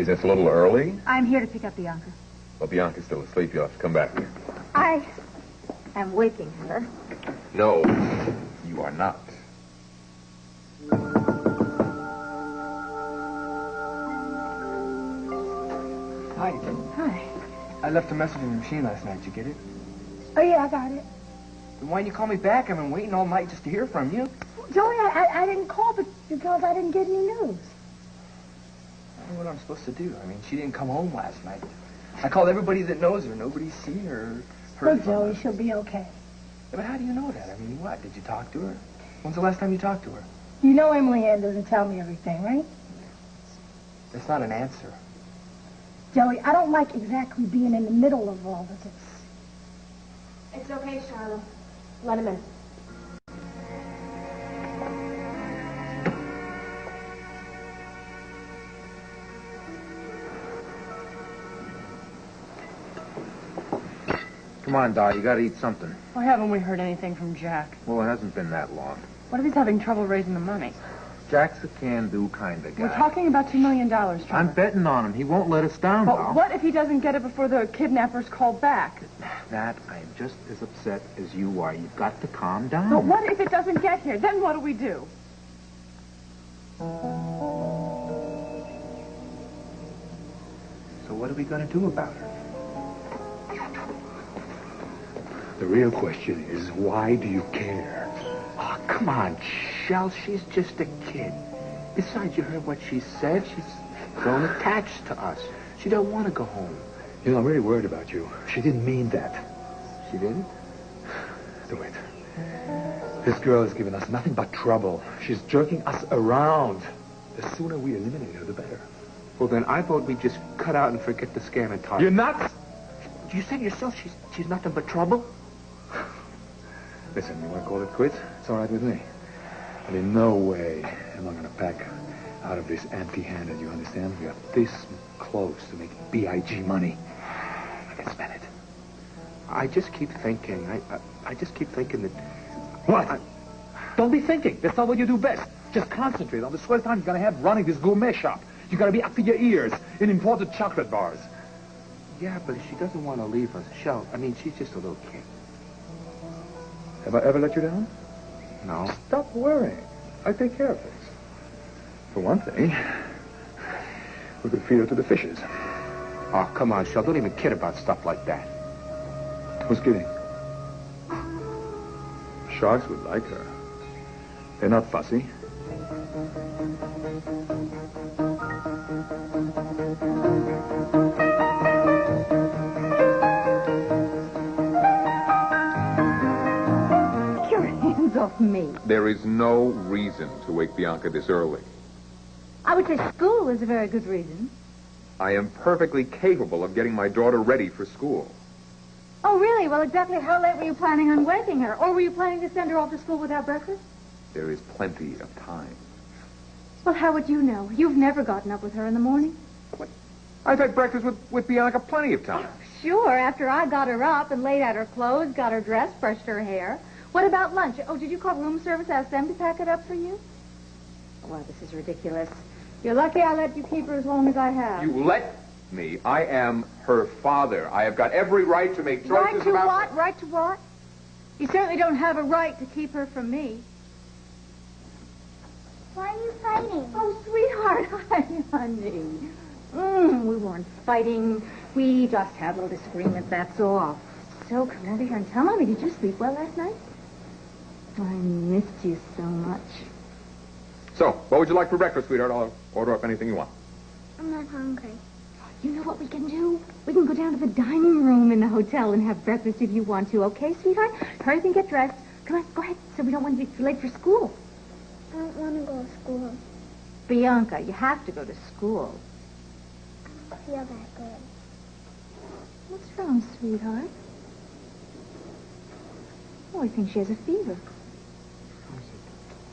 Geez, it's a little early. I'm here to pick up Bianca. Well, Bianca's still asleep. You'll have to come back here. I am waking her. No, you are not. Hi. Hi. I left a message in the machine last night. Did you get it? Oh, yeah, I got it. Then why didn't you call me back? I've been waiting all night just to hear from you. Joey, I didn't call because I didn't get any news. I don't know what I'm supposed to do. I mean, she didn't come home last night. I called everybody that knows her. Nobody's seen her or heard from Joey, her. she'll be okay. Yeah, but how do you know that? I mean, what? Did you talk to her? When's the last time you talked to her? You know Emily Ann doesn't tell me everything, right? That's not an answer. Joey, I don't like exactly being in the middle of all of this. It's okay, Charlotte. Let him in. Come on, Doll, you gotta eat something. Why haven't we heard anything from Jack? Well, it hasn't been that long. What if he's having trouble raising the money? Jack's a can-do kind of guy. We're talking about $2 million, Trevor. I'm betting on him. He won't let us down, But Doll. what if he doesn't get it before the kidnappers call back? Nat, I am just as upset as you are. You've got to calm down. But what if it doesn't get here? Then what do we do? So what are we going to do about her? The real question is, why do you care? Oh, come on, Shell. She's just a kid. Besides, you heard what she said. She's grown attached to us. She don't want to go home. You know, I'm really worried about you. She didn't mean that. She didn't? Do it. This girl has given us nothing but trouble. She's jerking us around. The sooner we eliminate her, the better. Well, then I vote we just cut out and forget the scam entirely. You're nuts! You said yourself she's nothing but trouble? Listen, you want to call it quits? It's all right with me. But in no way am I going to pack out of this empty-handed, you understand? We are this close to making B.I.G. money. I can spend it. I just keep thinking. I just keep thinking that... What? Don't be thinking. That's not what you do best. Just concentrate on the swell time you're going to have running this gourmet shop. You got to be up to your ears in imported chocolate bars. Yeah, but she doesn't want to leave us. Shell, I mean, she's just a little kid. Have I ever let you down? No. Stop worrying. I take care of things. For one thing, we could feed her to the fishes. Oh, come on, Shell. Don't even kid about stuff like that. Who's kidding? Sharks would like her. They're not fussy. Off me. There is no reason to wake Bianca this early. I would say school is a very good reason. I am perfectly capable of getting my daughter ready for school. Oh, really? Well, exactly how late were you planning on waking her? Or were you planning to send her off to school without breakfast? There is plenty of time. Well, how would you know? You've never gotten up with her in the morning. What? I've had breakfast with Bianca plenty of time. Sure, after I got her up and laid out her clothes, got her dressed, brushed her hair. What about lunch? Oh, did you call room service, ask them to pack it up for you? Well, this is ridiculous. You're lucky I let you keep her as long as I have. You let me. I am her father. I have got every right to make choices Right to about... what? Right to what? You certainly don't have a right to keep her from me. Why are you fighting? Oh, sweetheart. Hi, honey. We weren't fighting. We just had a little disagreement, that's all. So, come over here and tell Mommy, did you sleep well last night? I missed you so much. So, what would you like for breakfast, sweetheart? I'll order up anything you want. I'm not hungry. You know what we can do? We can go down to the dining room in the hotel and have breakfast if you want to, okay, sweetheart? Hurry up and get dressed. Come on, go ahead, so we don't want to be late for school. I don't want to go to school. Bianca, you have to go to school. I don't feel that good. What's wrong, sweetheart? Oh, I think she has a fever.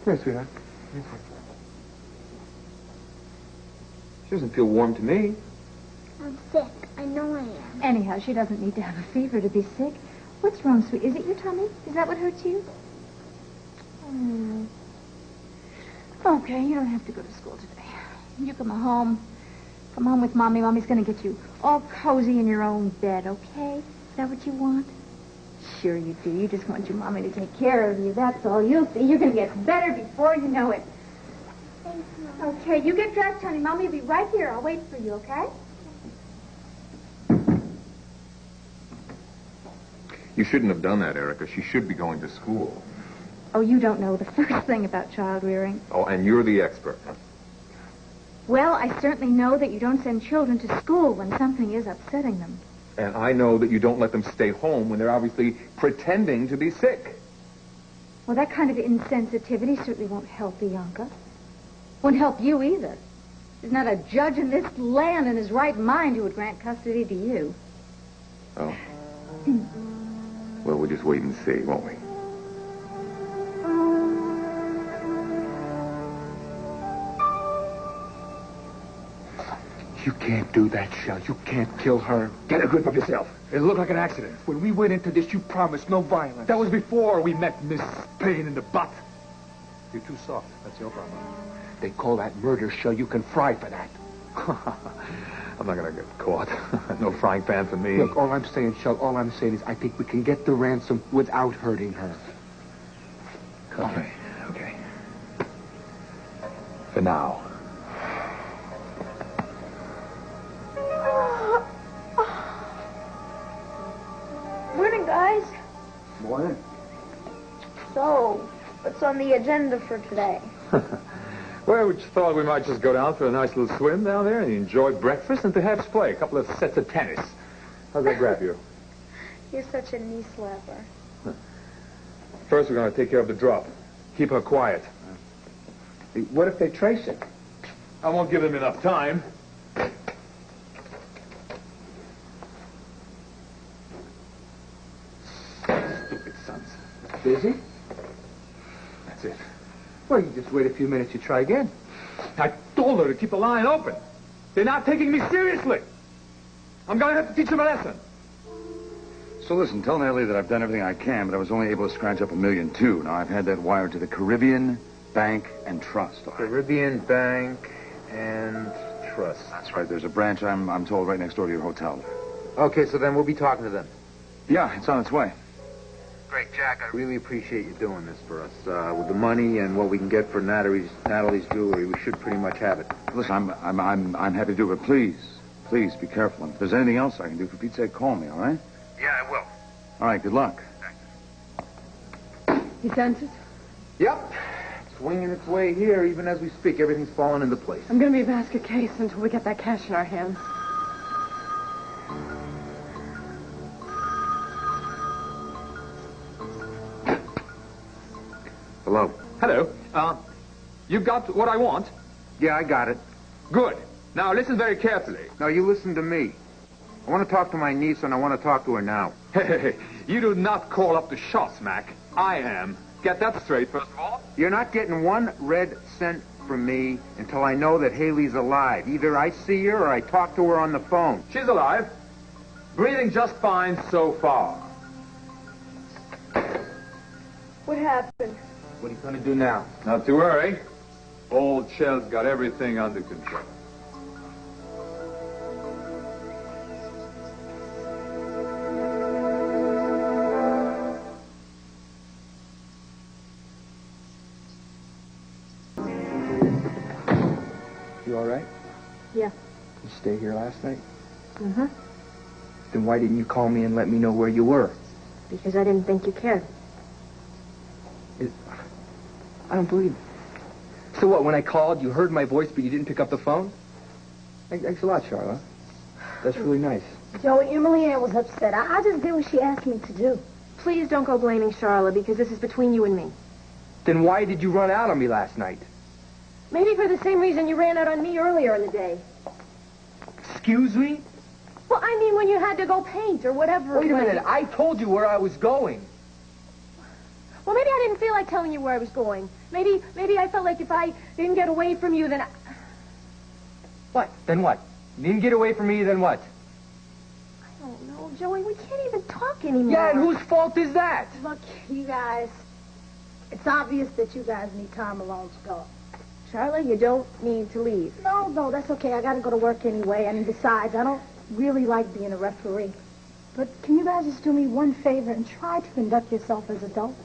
Come here, sweetheart. She doesn't feel warm to me. I'm sick. I know I am. Anyhow, she doesn't need to have a fever to be sick. What's wrong, sweet? Is it your tummy? Is that what hurts you? Okay, you don't have to go to school today. You come home, Come on with Mommy. Mommy's going to get you all cozy in your own bed, okay? Is that what you want? Sure you do. You just want your Mommy to take care of you. That's all. You'll see. You're going to get better before you know it. Thanks, Mom. Okay, you get dressed, honey. Mommy will be right here. I'll wait for you, okay? You shouldn't have done that, Erica. She should be going to school. Oh, you don't know the first thing about child rearing. Oh, and you're the expert. Well, I certainly know that you don't send children to school when something is upsetting them. And I know that you don't let them stay home when they're obviously pretending to be sick. Well, that kind of insensitivity certainly won't help Bianca. Won't help you either. There's not a judge in this land in his right mind who would grant custody to you. Oh. Well, we'll just wait and see, won't we? You can't do that, Shell. You can't kill her. Get a grip of yourself. It looked like an accident. When we went into this, you promised no violence. That was before we met Miss Payne in the butt. You're too soft. That's your problem. They call that murder, Shell. You can fry for that. I'm not going to get caught. No frying pan for me. Look, all I'm saying, Shell, all I'm saying is I think we can get the ransom without hurting her. Okay. For now. Morning, guys. Morning. So, what's on the agenda for today? Well, we just thought we might just go down for a nice little swim down there and enjoy breakfast and perhaps play a couple of sets of tennis. How's that grab you? You're such a knee slapper. First, we're going to take care of the drop. Keep her quiet. What if they trace it? I won't give them enough time. Stupid sons. Busy? That's it. Well, you just wait a few minutes, you try again. I told her to keep the line open. They're not taking me seriously. I'm going to have to teach them a lesson. So listen, tell Nellie that I've done everything I can, but I was only able to scratch up $1.2 million. Now, I've had that wired to the Caribbean Bank and Trust. Caribbean Bank and Trust. That's right. There's a branch, I'm told, right next door to your hotel. Okay, so then we'll be talking to them. Yeah, it's on its way. Great, Jack. I really appreciate you doing this for us. With the money and what we can get for Natalie's jewelry, we should pretty much have it. Listen, I'm happy to do it, but please be careful. And if there's anything else I can do, for Pete's sake, call me, all right? Yeah, I will. All right, good luck. He sent it? Yep. It's winging its way here even as we speak. Everything's falling into place. I'm going to be a basket case until we get that cash in our hands. Hello. Hello. You got what I want? Yeah, I got it. Good. Now, listen very carefully. Now, you listen to me. I want to talk to my niece, and I want to talk to her now. Hey, you do not call up the shots, Mac. I am. Get that straight, first of all. You're not getting 1 red cent from me until I know that Haley's alive. Either I see her or I talk to her on the phone. She's alive. Breathing just fine so far. What happened? What are you going to do now? Not to worry. Old Shell's got everything under control. You all right? Yeah. You stay here last night? Uh-huh. Then why didn't you call me and let me know where you were? Because I didn't think you cared. I don't believe it. So what, when I called, you heard my voice, but you didn't pick up the phone? Thanks a lot, Charlotte. That's really nice. Joey, Emily Ann was upset. I just did what she asked me to do. Please don't go blaming Charlotte, because this is between you and me. Then why did you run out on me last night? Maybe for the same reason you ran out on me earlier in the day. Excuse me? Well, I mean when you had to go paint or whatever. Wait a minute. I told you where I was going. Well, maybe I didn't feel like telling you where I was going. Maybe I felt like if I didn't get away from you, then What? Then what? You didn't get away from me, then what? I don't know, Joey. We can't even talk anymore. Yeah, and whose fault is that? Look, you guys, it's obvious that you guys need time alone to go. Charlotte, you don't need to leave. No, that's okay. I gotta go to work anyway. And besides, I don't really like being a referee. But can you guys just do me one favor and try to conduct yourself as adults?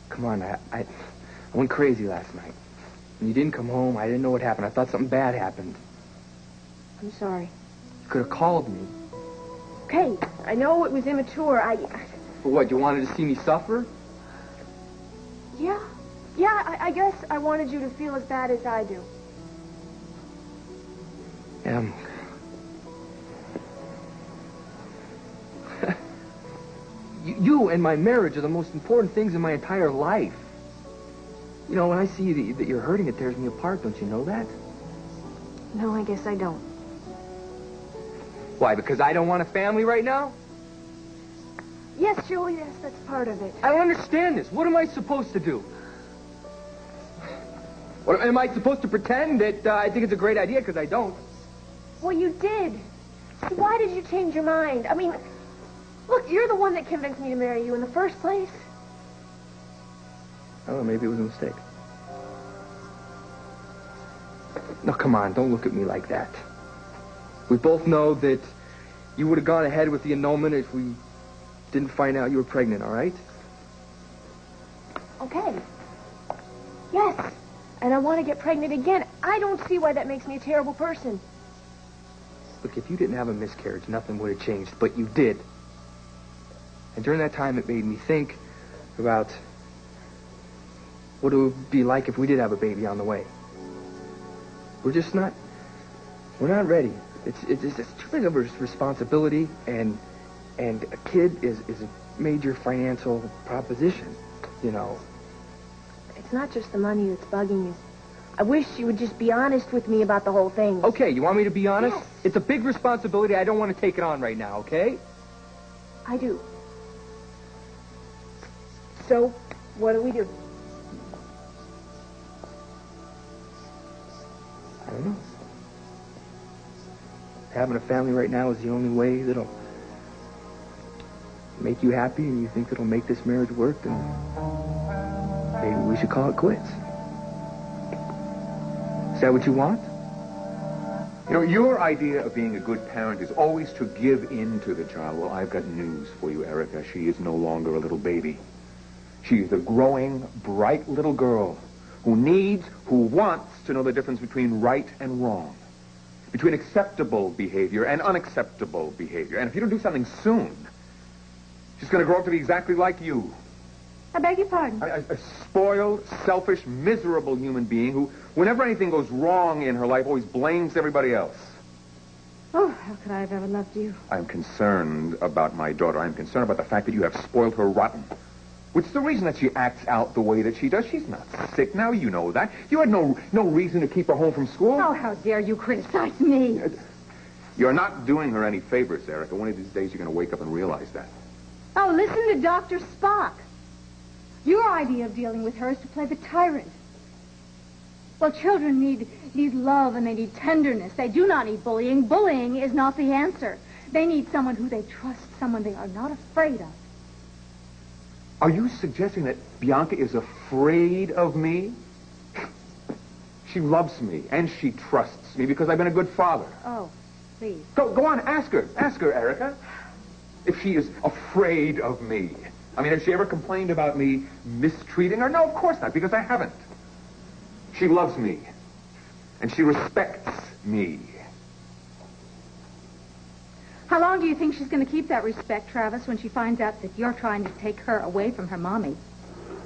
Come on, I went crazy last night. When you didn't come home, I didn't know what happened. I thought something bad happened. I'm sorry. You could have called me. Okay, I know it was immature. For what, you wanted to see me suffer? Yeah, I guess I wanted you to feel as bad as I do. You and my marriage are the most important things in my entire life. You know, when I see that you're hurting, it tears me apart. Don't you know that? No, I guess I don't. Why, because I don't want a family right now? Yes, Joe, yes, that's part of it. I don't understand this. What am I supposed to do? What, am I supposed to pretend that I think it's a great idea because I don't? Well, you did. So why did you change your mind? I mean, look, you're the one that convinced me to marry you in the first place. I don't know, maybe it was a mistake. No, come on, don't look at me like that. We both know that you would have gone ahead with the annulment if we didn't find out you were pregnant, all right? Okay. Yes. And I want to get pregnant again. I don't see why that makes me a terrible person. Look, if you didn't have a miscarriage, nothing would have changed, but you did. And during that time, it made me think about what it would be like if we did have a baby on the way. We're not ready. It's too big of a responsibility, and a kid is a major financial proposition, you know. It's not just the money that's bugging you. I wish you would just be honest with me about the whole thing. Okay, you want me to be honest? Yes. It's a big responsibility. I don't want to take it on right now, okay? I do. So, what do we do? I don't know. Having a family right now is the only way that'll make you happy, and you think it'll make this marriage work, then maybe we should call it quits. Is that what you want? You know, your idea of being a good parent is always to give in to the child. Well, I've got news for you, Erica. She is no longer a little baby. She is a growing, bright little girl who wants to know the difference between right and wrong, between acceptable behavior and unacceptable behavior. And if you don't do something soon, she's going to grow up to be exactly like you. I beg your pardon? A spoiled, selfish, miserable human being who, whenever anything goes wrong in her life, always blames everybody else. Oh, how could I have ever loved you? I'm concerned about my daughter. I'm concerned about the fact that you have spoiled her rotten. Which is the reason that she acts out the way that she does. She's not sick now, you know that. You had no reason to keep her home from school. Oh, how dare you criticize me? You're not doing her any favors, Erica. One of these days you're going to wake up and realize that. Oh, listen to Dr. Spock. Your idea of dealing with her is to play the tyrant. Well, children need love and they need tenderness. They do not need bullying. Bullying is not the answer. They need someone who they trust, someone they are not afraid of. Are you suggesting that Bianca is afraid of me? She loves me, and she trusts me because I've been a good father. Oh, please. Go on, ask her. Ask her, Erica. If she is afraid of me. I mean, has she ever complained about me mistreating her? No, of course not, because I haven't. She loves me, and she respects me. How long do you think she's going to keep that respect, Travis, when she finds out that you're trying to take her away from her mommy?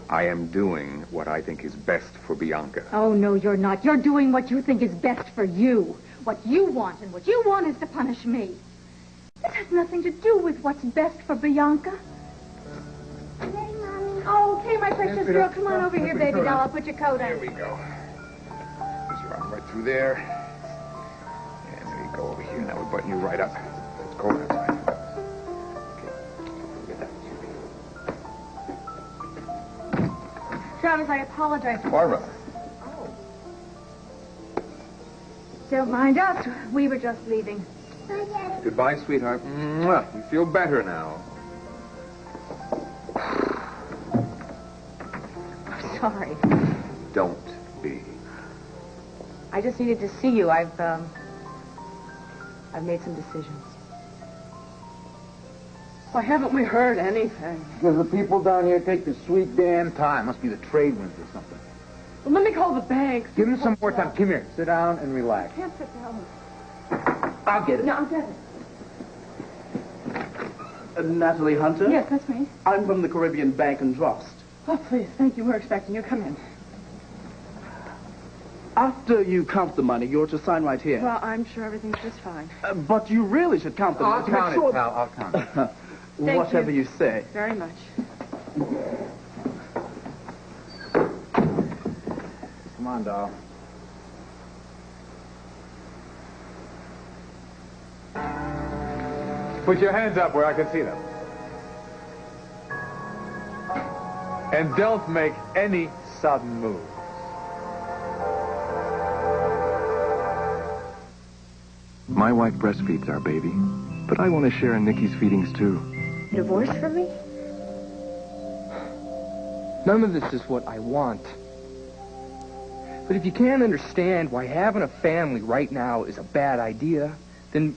I am doing what I think is best for Bianca. Oh, no, you're not. You're doing what you think is best for you. What you want, and what you want is to punish me. This has nothing to do with what's best for Bianca. Hey, Mommy. Oh, okay, my precious girl. Come on over here, baby doll. I'll put your coat on. Here we go. Put your arm right through there. And then you go over here. Now we button you right up. Let's go outside. Okay. Get that. Travis, I apologize. Barbara. Don't mind us. We were just leaving. Goodbye, sweetheart. Mwah. You feel better now. I'm sorry. Don't be. I just needed to see you. I've made some decisions. Why haven't we heard anything? Because the people down here take the sweet damn time. Must be the trade winds or something. Well, let me call the bank. Give them some more time. Come here. Sit down and relax. I can't sit down. I'll get it. No, I'll get it. Natalie Hunter? Yes, that's me. I'm from the Caribbean Bank and Trust. Oh, please, thank you. We're expecting you. Come in. After you count the money, you're to sign right here. Well, I'm sure everything's just fine. But you really should count the money. I'll to make count sure it, pal. I'll count it. Whatever you say. Very much. Come on, doll. Put your hands up where I can see them. And don't make any sudden moves. My wife breastfeeds our baby, but I want to share in Nikki's feedings too. Divorce from me? None of this is what I want. But if you can't understand why having a family right now is a bad idea, then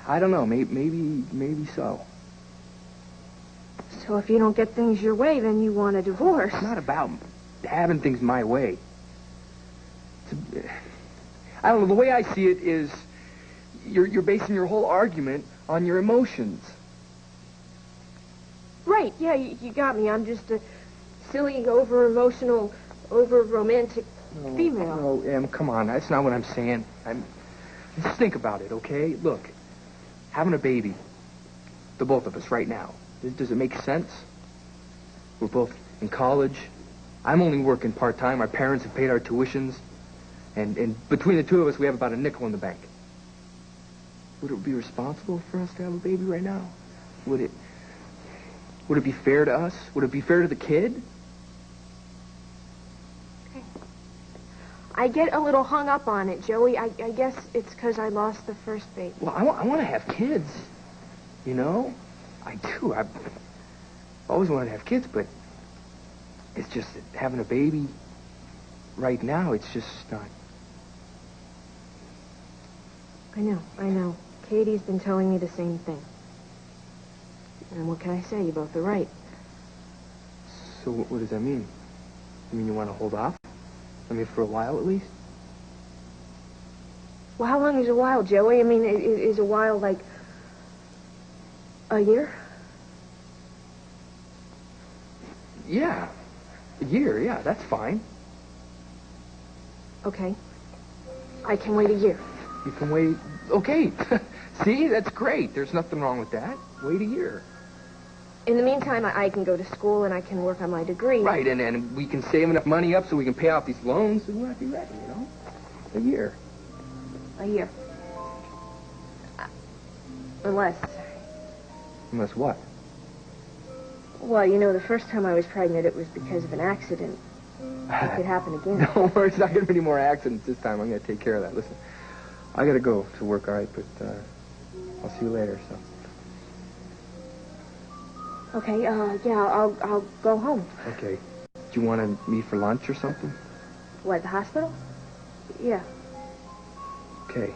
I don't know, maybe so. So if you don't get things your way, then you want a divorce. It's not about having things my way. I don't know, the way I see it is you're basing your whole argument on your emotions. Right, yeah, you got me. I'm just a silly, over-emotional, over-romantic female. No, Em, come on. That's not what I'm saying. Just think about it, okay? Look, having a baby, the both of us right now, does it make sense? We're both in college. I'm only working part-time. Our parents have paid our tuitions. And between the two of us, we have about a nickel in the bank. Would it be responsible for us to have a baby right now? Would it be fair to us? Would it be fair to the kid? I get a little hung up on it, Joey. I guess it's because I lost the first baby. Well, I want to have kids. You know? I do. I've always wanted to have kids, but it's just that having a baby right now, it's just not. I know. Katie's been telling me the same thing. And what can I say? You both are right. So what does that mean? You mean you want to hold off? I mean, for a while at least? Well, how long is a while, Joey? I mean, is a while like a year? Yeah. A year, yeah, that's fine. Okay. I can wait a year. You can wait. Okay. See, that's great. There's nothing wrong with that. Wait a year. In the meantime, I can go to school and I can work on my degree. Right, and we can save enough money up so we can pay off these loans and we'll have to be ready, you know? A year. A year. Unless... Unless what? Well, you know, the first time I was pregnant, it was because of an accident. It could happen again. No, there's not going to be any more accidents this time. I'm going to take care of that. Listen, I got to go to work, all right? But I'll see you later, so... Okay, yeah, I'll go home. Okay. Do you want to meet for lunch or something? What, the hospital? Yeah. Okay.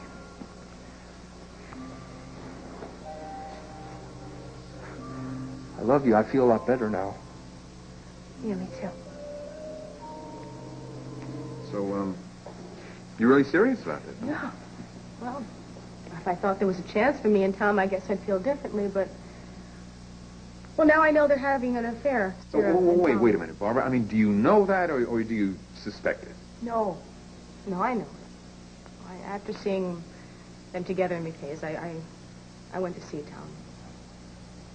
I love you. I feel a lot better now. Yeah, me too. So, you're really serious about it? Yeah. Well, if I thought there was a chance for me and Tom, I guess I'd feel differently, but... Well, now I know they're having an affair. Wait a minute, Barbara. I mean, do you know that, or do you suspect it? No. No, I know. After seeing them together in McKay's, I went to see Tom.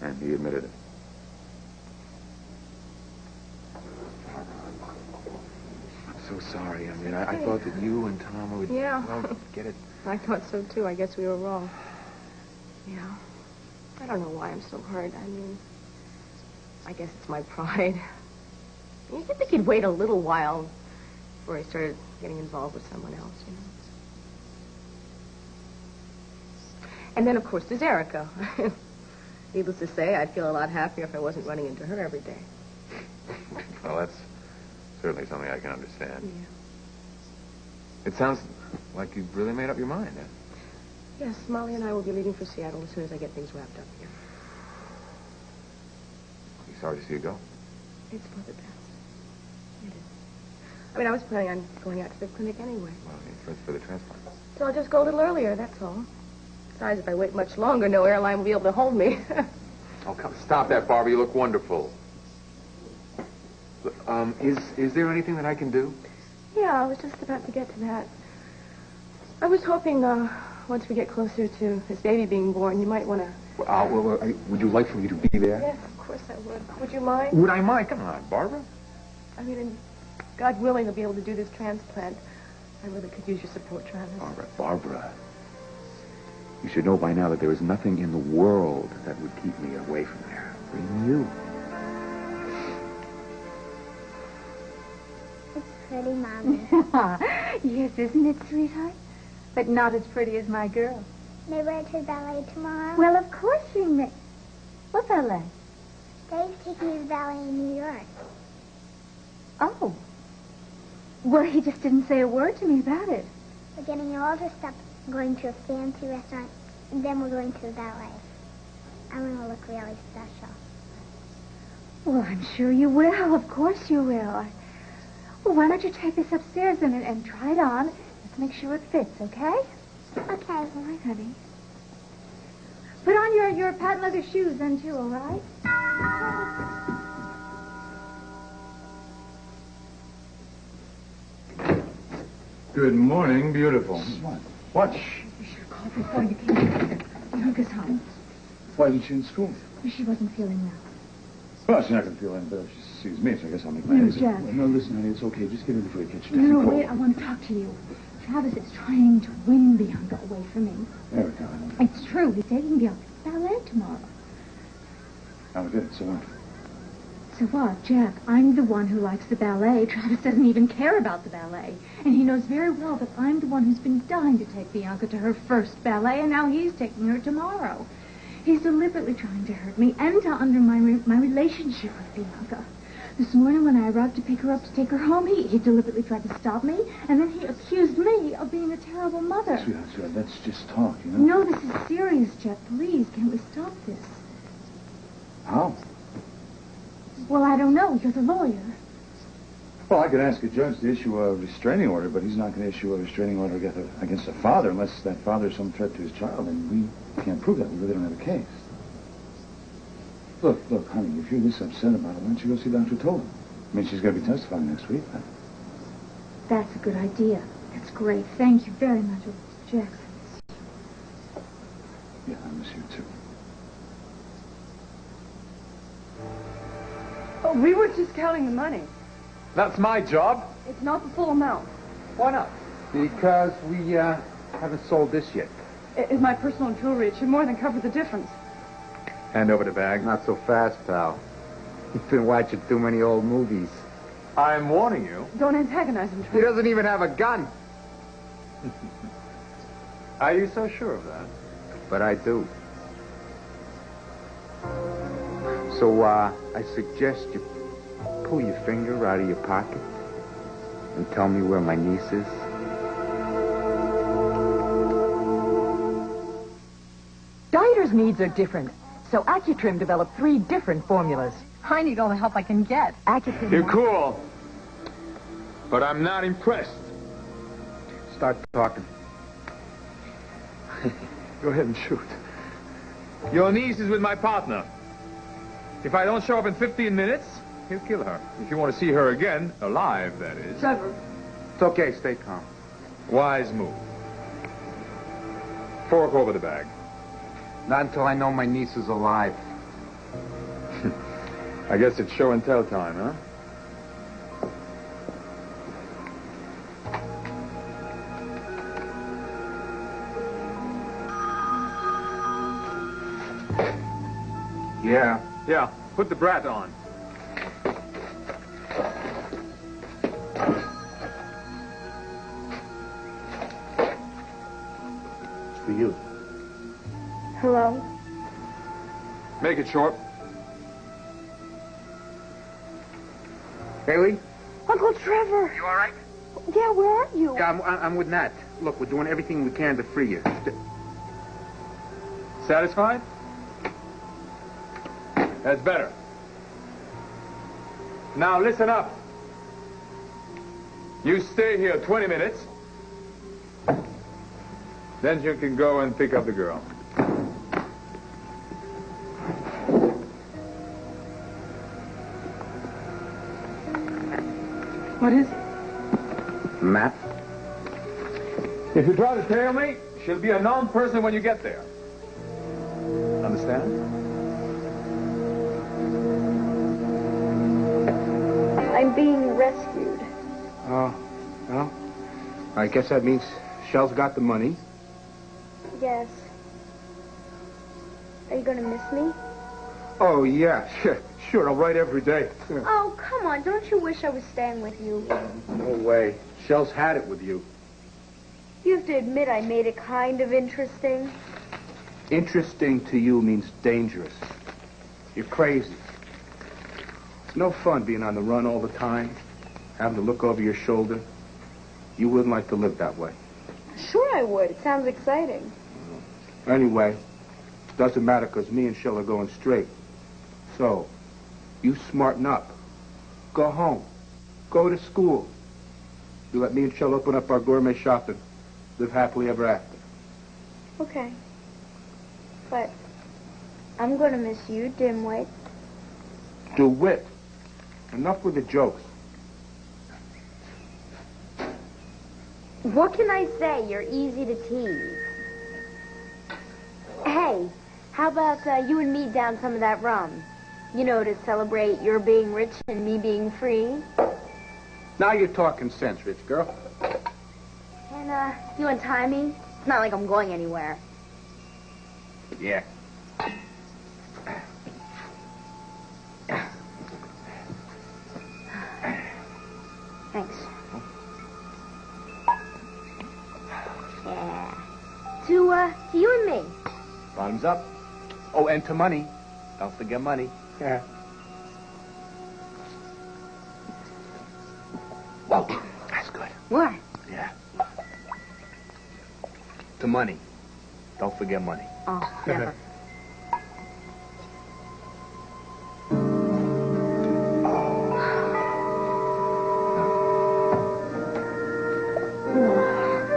And he admitted it. I'm so sorry. I mean, I thought that you and Tom would... Yeah. Well, get it. I thought so, too. I guess we were wrong. Yeah. I don't know why I'm so hurt. I mean, I guess it's my pride. You'd think he'd wait a little while before he started getting involved with someone else, you know? And then, of course, there's Erica. Needless to say, I'd feel a lot happier if I wasn't running into her every day. Well, that's certainly something I can understand. Yeah. It sounds like you've really made up your mind, huh? Yes, Molly and I will be leaving for Seattle as soon as I get things wrapped up here. I'm sorry to see you go. It's for the best. It is. I mean, I was planning on going out to the clinic anyway. Well, I mean, for the transplant. So I'll just go a little earlier, that's all. Besides, if I wait much longer, no airline will be able to hold me. Oh, come, stop that, Barbara. You look wonderful. Is there anything that I can do? Yeah, I was just about to get to that. I was hoping, once we get closer to his baby being born, you might want to... Would you like for me to be there? Yes, of course I would. Would you mind? Would I mind? Come on, Barbara. I mean, and God willing, to be able to do this transplant. I really could use your support, Travis. Barbara. You should know by now that there is nothing in the world that would keep me away from there. Even you. It's pretty, Mommy. Yes, isn't it, sweetheart? But not as pretty as my girl. May wear to ballet tomorrow? Well, of course she may. What ballet? Dave's taking me to ballet in New York. Oh. Well, he just didn't say a word to me about it. We're getting all dressed up, going to a fancy restaurant, and then we're going to the ballet. I'm going to look really special. Well, I'm sure you will. Of course you will. Well, why don't you take this upstairs and try it on? Let's make sure it fits, okay? Okay. All right, honey. Put on your patent leather shoes then, too, all right? Good morning, beautiful. What? You should have called before you came here. Bianca's home. Why isn't she in school? She wasn't feeling well. Well, she's not going to feel any better if she sees me, so I guess I'll make my No, exit. Jack. No, listen, honey, it's okay. Just get in before you catch a No, cold. wait, I want to talk to you. Travis is trying to win Bianca away from me. There we go. It's true. He's taking Bianca to ballet tomorrow. Oh, good. So what? So what, Jack? I'm the one who likes the ballet. Travis doesn't even care about the ballet. And he knows very well that I'm the one who's been dying to take Bianca to her first ballet, and now he's taking her tomorrow. He's deliberately trying to hurt me and to undermine my relationship with Bianca. This morning when I arrived to pick her up to take her home, he deliberately tried to stop me, and then he accused me of being a terrible mother. Sweetheart, let's just talk, you know? No, this is serious, Jack. Please, can't we stop this? How? Well, I don't know. You're the lawyer. Well, I could ask a judge to issue a restraining order, but he's not going to issue a restraining order against a father unless that father is some threat to his child, and we can't prove that. We really don't have a case. Look, honey, if you're this upset about it, why don't you go see Dr. Tolan? I mean, she's going to be testifying next week. Huh? That's a good idea. That's great. Thank you very much, Jackson. Yeah, I miss you, too. Oh, we were just counting the money. That's my job. It's not the full amount. Why not? Because we haven't sold this yet. It's my personal jewelry. It should more than cover the difference. Hand over the bag. Not so fast, pal. You've been watching too many old movies. I'm warning you. Don't antagonize him, He Travis. doesn't even have a gun. Are you so sure of that? But I do. So, I suggest you pull your finger out of your pocket and tell me where my niece is. Dieters' needs are different, so Accutrim developed 3 different formulas. I need all the help I can get. Accutrim... You're cool. But I'm not impressed. Start talking. Go ahead and shoot. Your niece is with my partner. If I don't show up in 15 minutes, he'll kill her. If you want to see her again, alive, that is. Trevor. It's okay, stay calm. Wise move. Fork over the bag. Not until I know my niece is alive. I guess it's show and tell time, huh? Yeah, put the brat on. For you. Hello? Make it short. Haley? Uncle Trevor! You all right? Yeah, where are you? Yeah, I'm with Nat. Look, we're doing everything we can to free you. Satisfied? That's better. Now listen up. You stay here 20 minutes. Then you can go and pick up the girl. What is it? Matt? If you try to tail me, she'll be a known person when you get there. Understand? I'm being rescued. Oh, well, I guess that means Shell's got the money. Yes. Are you gonna miss me? Oh, yeah, sure, I'll write every day. Oh, come on. Don't you wish I was staying with you? No way. Shell's had it with you. You have to admit I made it kind of interesting. Interesting to you means dangerous. You're crazy. It's no fun being on the run all the time, having to look over your shoulder. You wouldn't like to live that way. Sure I would. It sounds exciting. Anyway, doesn't matter because me and Shell are going straight. So, you smarten up. Go home. Go to school. You let me and Shell open up our gourmet shop and live happily ever after. Okay. But I'm gonna miss you, Dimwit. DeWitt. Enough with the jokes. What can I say? You're easy to tease. Hey, how about you and me down some of that rum? You know, to celebrate your being rich and me being free. Now you're talking sense, rich girl. And, you untie me? It's not like I'm going anywhere. Yeah. Thanks. Yeah. To you and me. Bottoms up. Oh, and to money. Don't forget money. Yeah. Whoa, that's good. What? Yeah. To money. Don't forget money. Oh, never.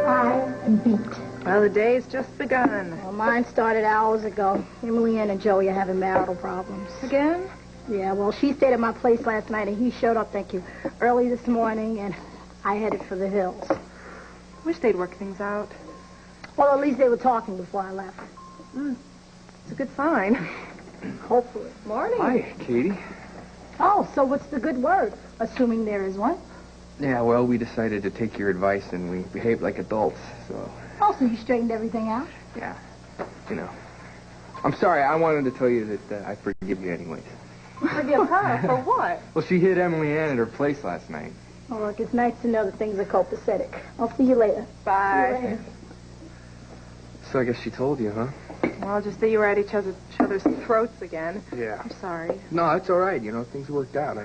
I am beat. Well, the day's just begun. Well, mine started hours ago. Emily Ann and Joey are having marital problems. Again? Yeah, well, she stayed at my place last night, and he showed up, thank you, early this morning, and I headed for the hills. Wish they'd work things out. Well, at least they were talking before I left. It's a good sign. Hopefully. Morning. Hi, Katie. Oh, so what's the good word? Assuming there is one. Yeah, well, we decided to take your advice and we behaved like adults, so... Oh, so you straightened everything out? Yeah, you know. I'm sorry, I wanted to tell you that I forgive you anyways. Forgive her? For what? Well, she hit Emily Ann at her place last night. Oh, look, it's nice to know that things are copacetic. I'll see you later. Bye. See you later. So I guess she told you, huh? Well, just that you were at each other's throats again. Yeah. I'm sorry. No, it's all right. You know, things worked out.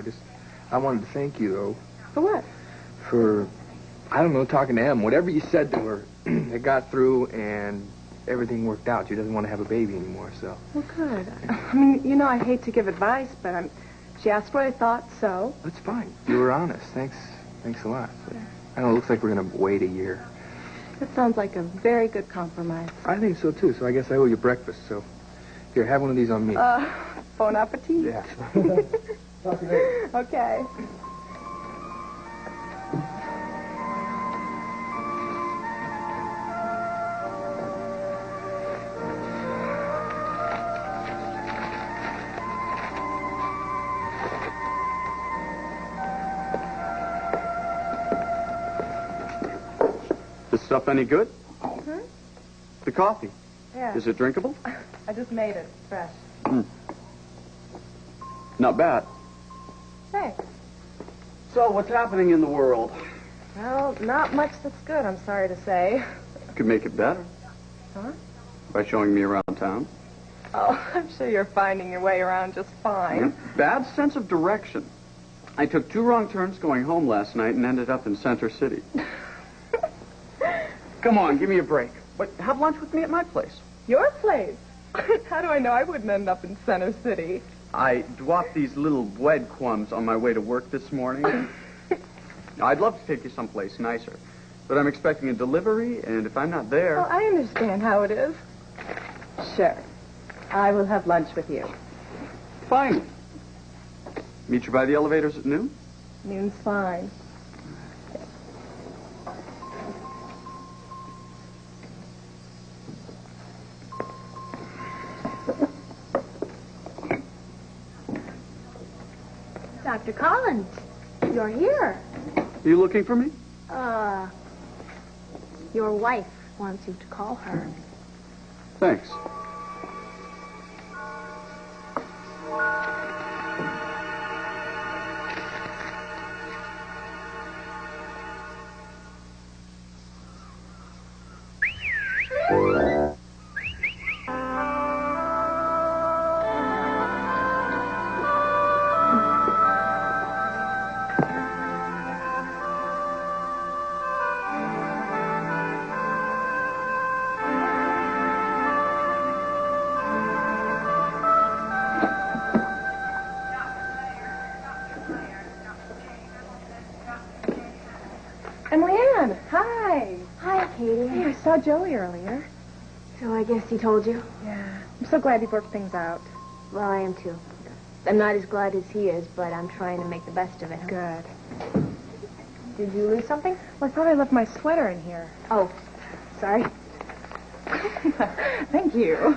I wanted to thank you, though. For what? For, I don't know, talking to Em. Whatever you said to her, it got through and everything worked out. She doesn't want to have a baby anymore, so. Well, good. I mean, you know, I hate to give advice, but she asked what I thought, so. That's fine. You were honest. Thanks a lot. But I don't know, it looks like we're going to wait a year. That sounds like a very good compromise. I think so, too, so I guess I owe you breakfast, so. Here, have one of these on me. Bon appetit. Yeah. Talk to you later. Okay. This stuff any good? Hmm? The coffee. Yeah. Is it drinkable? I just made it fresh. Not bad. Thanks. So, what's happening in the world? Well, not much that's good, I'm sorry to say. Could make it better. Huh? By showing me around town. Oh, I'm sure you're finding your way around just fine. Bad sense of direction. I took 2 wrong turns going home last night and ended up in Center City. Come on, give me a break. But have lunch with me at my place. Your place? How do I know I wouldn't end up in Center City? I dropped these little breadcrumbs on my way to work this morning. Now, I'd love to take you someplace nicer, but I'm expecting a delivery, and if I'm not there... Well, I understand how it is. Sure. I will have lunch with you. Fine. Meet you by the elevators at noon? Noon's fine. Dr. Collins, you're here. Are you looking for me? Your wife wants you to call her. Thanks. And Leanne, hi. Hi, Katie. Hey, I saw Joey earlier. So I guess he told you? Yeah. I'm so glad you worked things out. Well, I am too. I'm not as glad as he is, but I'm trying to make the best of it. Good. Did you lose something? Well, I thought I left my sweater in here. Oh, sorry. Thank you.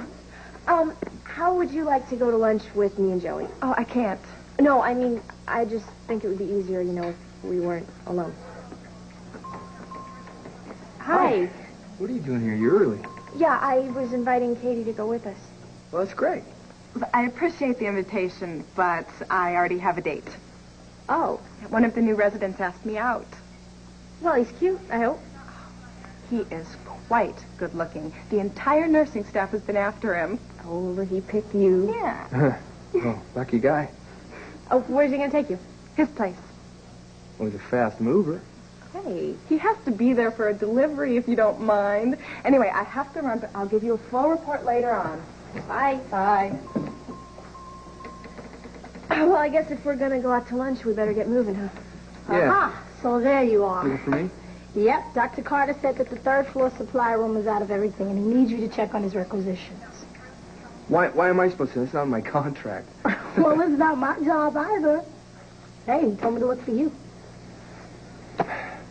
How would you like to go to lunch with me and Joey? Oh, I can't. No, I mean, I just think it would be easier, if we weren't alone. Hi. What are you doing here? You're early. Yeah, I was inviting Katie to go with us. Well, that's great. I appreciate the invitation, but I already have a date. Oh. One of the new residents asked me out. Well, he's cute, I hope. He is quite good looking. The entire nursing staff has been after him. Oh, he picked you. Yeah. Oh, lucky guy. Oh, where's he going to take you? His place. Well, he's a fast mover. Hey. He has to be there for a delivery if you don't mind. Anyway, I have to run, but I'll give you a full report later on. Bye. Bye. Well, I guess if we're going to go out to lunch, we better get moving, huh? Yeah. Aha, so there you are. Looking for me? Yep, Dr. Carter said that the 3rd floor supply room is out of everything, and he needs you to check on his requisitions. Why am I supposed to? That's not in my contract. Well, it's not my job either. Hey, he told me to look for you.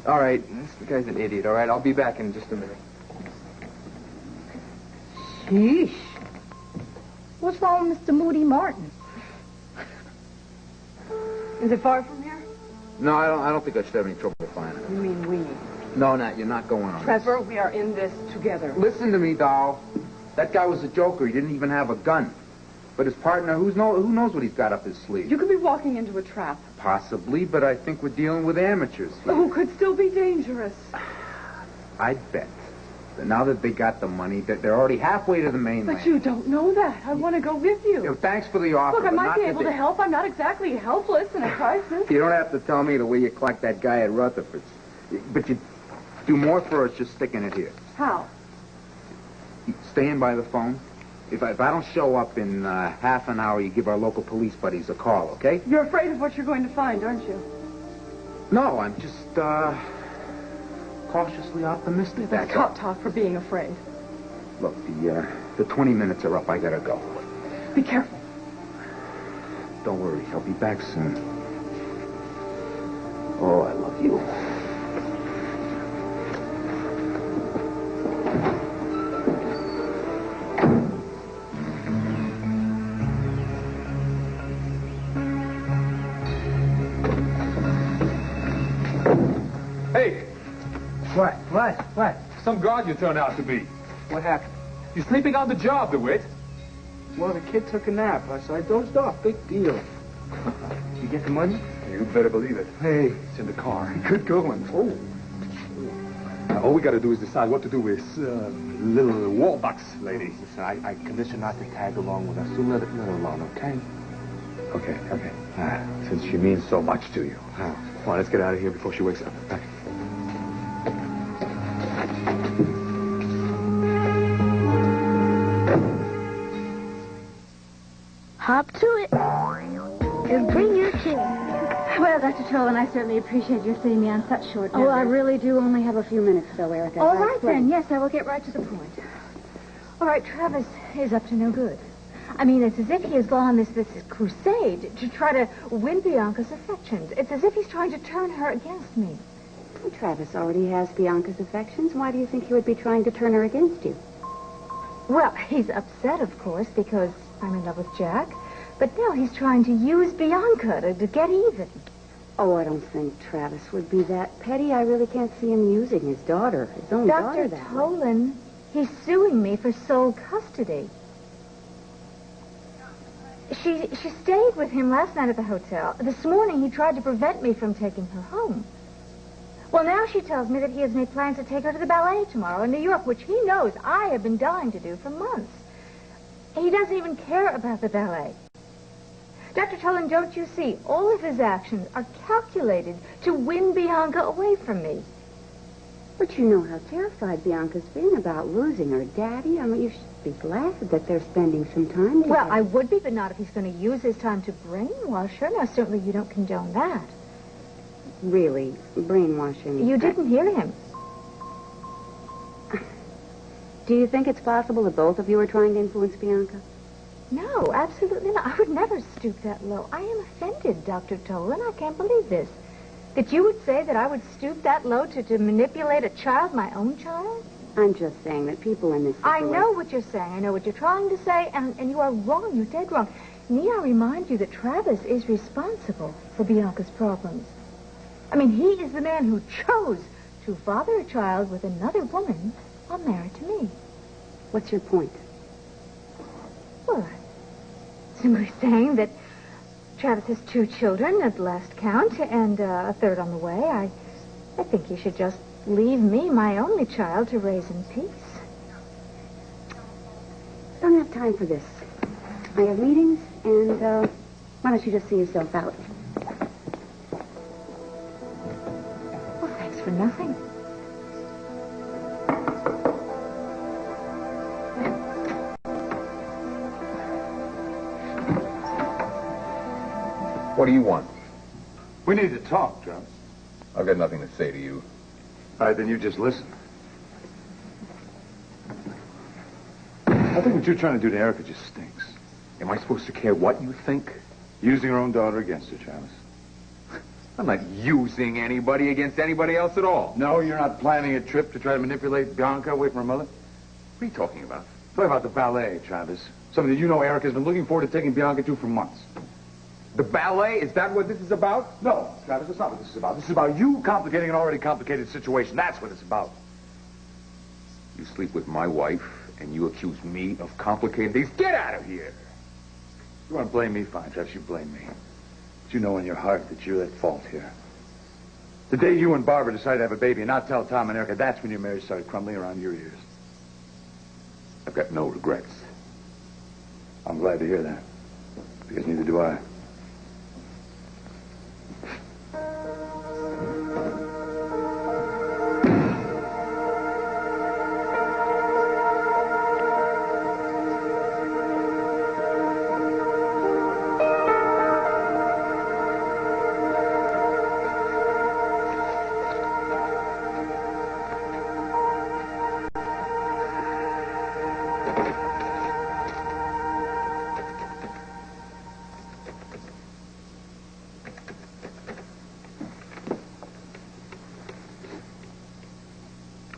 All right. This guy's an idiot, all right? I'll be back in just a minute. Sheesh. What's wrong with Mr. Moody Martin? Is it far from here? No, I don't think I should have any trouble finding You him. mean we? No, Nat, you're not going on Trevor, we are in this together. this. Listen to me, doll. That guy was a joker. He didn't even have a gun. But his partner, who knows what he's got up his sleeve? You could be walking into a trap. Possibly, but I think we're dealing with amateurs here. Who could still be dangerous. I'd bet that now that they got the money, that they're already halfway to the mainland. But you don't know that. I want to go with you. You know, thanks for the offer. Look, I but might not be that able they- to help. I'm not exactly helpless in a crisis. You don't have to tell me the way you clocked that guy at Rutherford's. But you do more for us just sticking it here. How? Staying by the phone. If I don't show up in half an hour, you give our local police buddies a call, okay? You're afraid of what you're going to find, aren't you? No, I'm just, cautiously optimistic, That's that's all. cop talk for being afraid. Look, the 20 minutes are up. I gotta go. Be careful. Don't worry, I'll be back soon. Oh, I love you. Hey! What? Some guard you turn out to be. What happened? You're sleeping on the job, DeWitt. Well, the kid took a nap. So I dozed off. Big deal. You get the money? You better believe it. Hey. It's in the car. Good going. Oh, All we got to do is decide what to do with little Warbucks lady. Listen, I conditioned not to tag along with us, so let her alone, okay? Okay. Since she means so much to you. Come on, let's get out of here before she wakes up. Hop to it. And bring your chair. Well, Dr. Tolan, I certainly appreciate your seeing me on such short notice. Oh, I really do only have a few minutes, though, Erica. All right, then. Yes, I will get right to the point. All right, Travis is up to no good. I mean, it's as if he has gone on this crusade to try to win Bianca's affections. It's as if he's trying to turn her against me. Well, Travis already has Bianca's affections. Why do you think he would be trying to turn her against you? Well, he's upset, of course, because I'm in love with Jack. But now he's trying to use Bianca to get even. Oh, I don't think Travis would be that petty. I really can't see him using his daughter, his own daughter, Dr. that way. Tolan, he's suing me for sole custody. She stayed with him last night at the hotel. This morning, he tried to prevent me from taking her home. Well, now she tells me that he has made plans to take her to the ballet tomorrow in New York, which he knows I have been dying to do for months. He doesn't even care about the ballet. Dr. Tolan, don't you see? All of his actions are calculated to win Bianca away from me. But you know how terrified Bianca's been about losing her daddy. I mean, you should be glad that they're spending some time together. Well, I would be, but not if he's going to use his time to brainwash her. Now, certainly you don't condone that. Really? Brainwashing? You didn't hear him. Do you think it's possible that both of you are trying to influence Bianca? No, absolutely not. I would never stoop that low. I am offended, Dr. Tolan. I can't believe this. That you would say that I would stoop that low to manipulate a child, my own child? I'm just saying that people in this situation... I know what you're saying. I know what you're trying to say, and you are wrong. You're dead wrong. Need I remind you that Travis is responsible for Bianca's problems? I mean, he is the man who chose to father a child with another woman while married to me. What's your point? Well, I'm simply saying that Travis has 2 children at last count, and a third on the way. I think he should just leave me, my only child, to raise in peace. Don't have time for this. I have meetings, and why don't you just see yourself out? Well, thanks for nothing. What do you want? We need to talk, Travis. I've got nothing to say to you. All right, then you just listen. I think what you're trying to do to Erica just stinks. Am I supposed to care what you think? Using her own daughter against her, Travis. I'm not using anybody against anybody else at all. No, you're not planning a trip to try to manipulate Bianca away from her mother? What are you talking about? Talking about the ballet, Travis. Something that you know Erica's been looking forward to taking Bianca to for months. The ballet? Is that what this is about? No, Travis, that's not what this is about. This is about you complicating an already complicated situation. That's what it's about. You sleep with my wife, and you accuse me of complicating things. Get out of here! You want to blame me, fine, Travis, you blame me. But you know in your heart that you're at fault here. The day you and Barbara decided to have a baby and not tell Tom and Erica, that's when your marriage started crumbling around your ears. I've got no regrets. I'm glad to hear that. Because neither do I.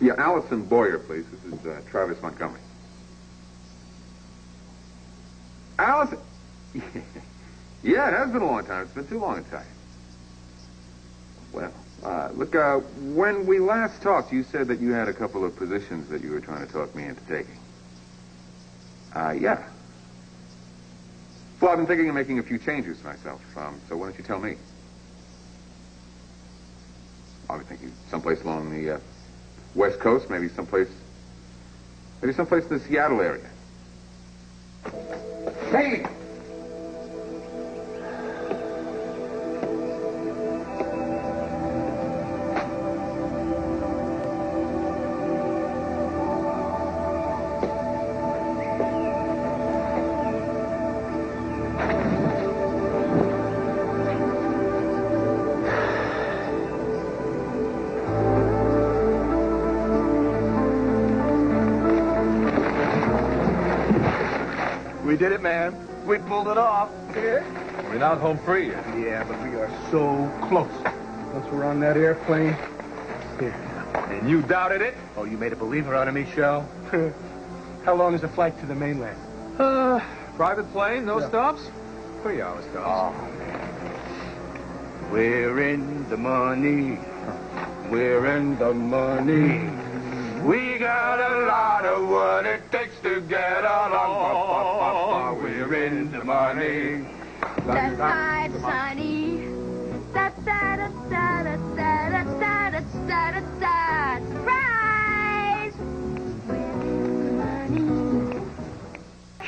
Yeah, Allison Boyer, please. This is Travis Montgomery. Allison? Yeah, it has been a long time. It's been too long a time. Well, look, when we last talked, you said that you had a couple of positions that you were trying to talk me into taking. Yeah. Well, I've been thinking of making a few changes myself, so why don't you tell me? I'll be thinking someplace along the West Coast, maybe someplace in the Seattle area. Hey! We did it, man. We pulled it off. Yeah. We're not home free yet. Yeah, but we are so close. Once we're on that airplane. Here. And you doubted it? Oh, you made a believer out of me, Shell. How long is the flight to the mainland? Private plane, no stops? 3 hours tops. Oh, man. We're in the money. We're in the money. We got a lot of what it takes to get along. We're in the money. That's right, Sonny. Da da da da da da da da da da da. Surprise! We're in the money.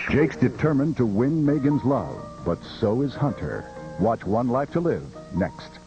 Jake's determined to win Megan's love, but so is Hunter. Watch One Life to Live next.